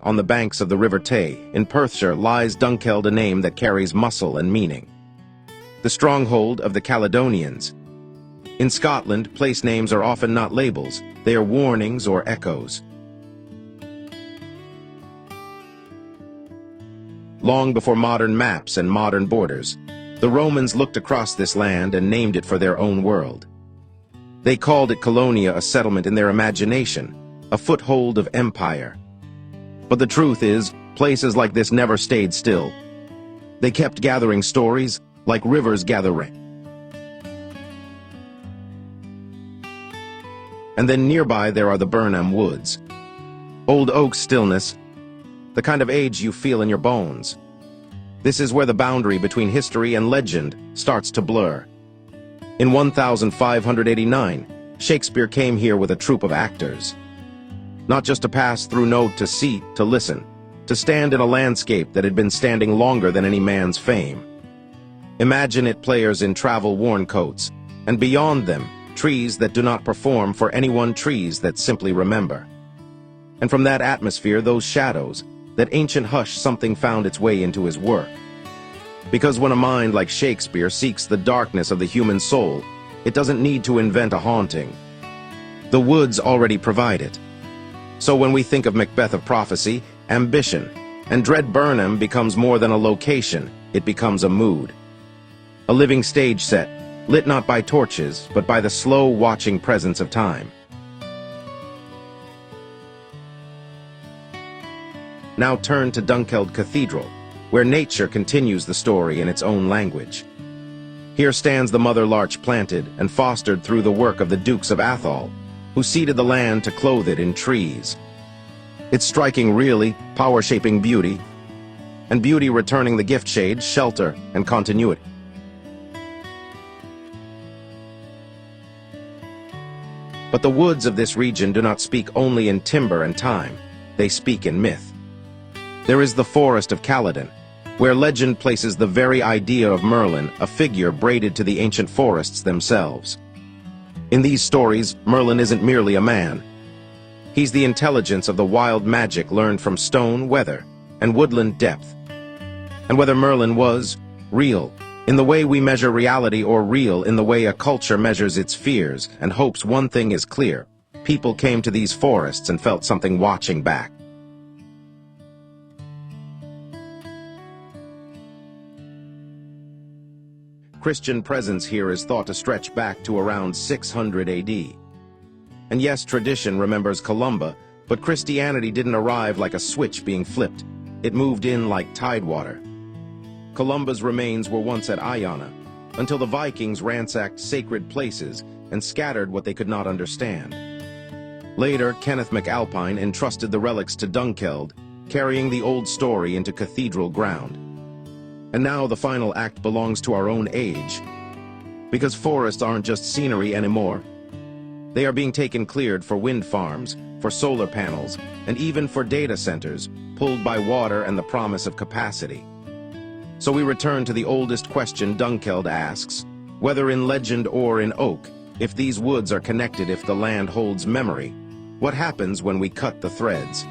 On the banks of the River Tay, in Perthshire, lies Dunkeld, a name that carries muscle and meaning. The stronghold of the Caledonians. In Scotland, place names are often not labels, they are warnings or echoes. Long before modern maps and modern borders, the Romans looked across this land and named it for their own world. They called it Colonia, a settlement in their imagination, a foothold of empire. But the truth is, places like this never stayed still. They kept gathering stories, like rivers gather rain. And then nearby there are the Burnham Woods. Old oak stillness, the kind of age you feel in your bones. This is where the boundary between history and legend starts to blur. In 1589, Shakespeare came here with a troupe of actors. Not just to pass through note to seat, to listen, to stand in a landscape that had been standing longer than any man's fame. Imagine it players in travel-worn coats, and beyond them, trees that do not perform for anyone, trees that simply remember. And from that atmosphere, those shadows, that ancient hush, something found its way into his work. Because when a mind like Shakespeare seeks the darkness of the human soul, it doesn't need to invent a haunting. The woods already provide it. So when we think of Macbeth of prophecy, ambition, and dread Burnham becomes more than a location, it becomes a mood. A living stage set, lit not by torches, but by the slow watching presence of time. Now turn to Dunkeld Cathedral, where nature continues the story in its own language. Here stands the mother larch planted and fostered through the work of the Dukes of Atholl, who seeded the land to clothe it in trees. It's striking, really, power-shaping beauty, and beauty returning the gift shades, shelter, and continuity. But the woods of this region do not speak only in timber and time, they speak in myth. There is the forest of Caledon, where legend places the very idea of Merlin, a figure braided to the ancient forests themselves. In these stories, Merlin isn't merely a man. He's the intelligence of the wild magic learned from stone, weather, and woodland depth. And whether Merlin was real, in the way we measure reality, or real in the way a culture measures its fears and hopes, one thing is clear: people came to these forests and felt something watching back. Christian presence here is thought to stretch back to around 600 AD. And yes, tradition remembers Columba, but Christianity didn't arrive like a switch being flipped. It moved in like tidewater. Columba's remains were once at Iona, until the Vikings ransacked sacred places and scattered what they could not understand. Later, Kenneth MacAlpine entrusted the relics to Dunkeld, carrying the old story into cathedral ground. And now the final act belongs to our own age. Because forests aren't just scenery anymore. They are being cleared for wind farms, for solar panels, and even for data centers, pulled by water and the promise of capacity. So we return to the oldest question Dunkeld asks: whether in legend or in oak, if these woods are connected, if the land holds memory, what happens when we cut the threads?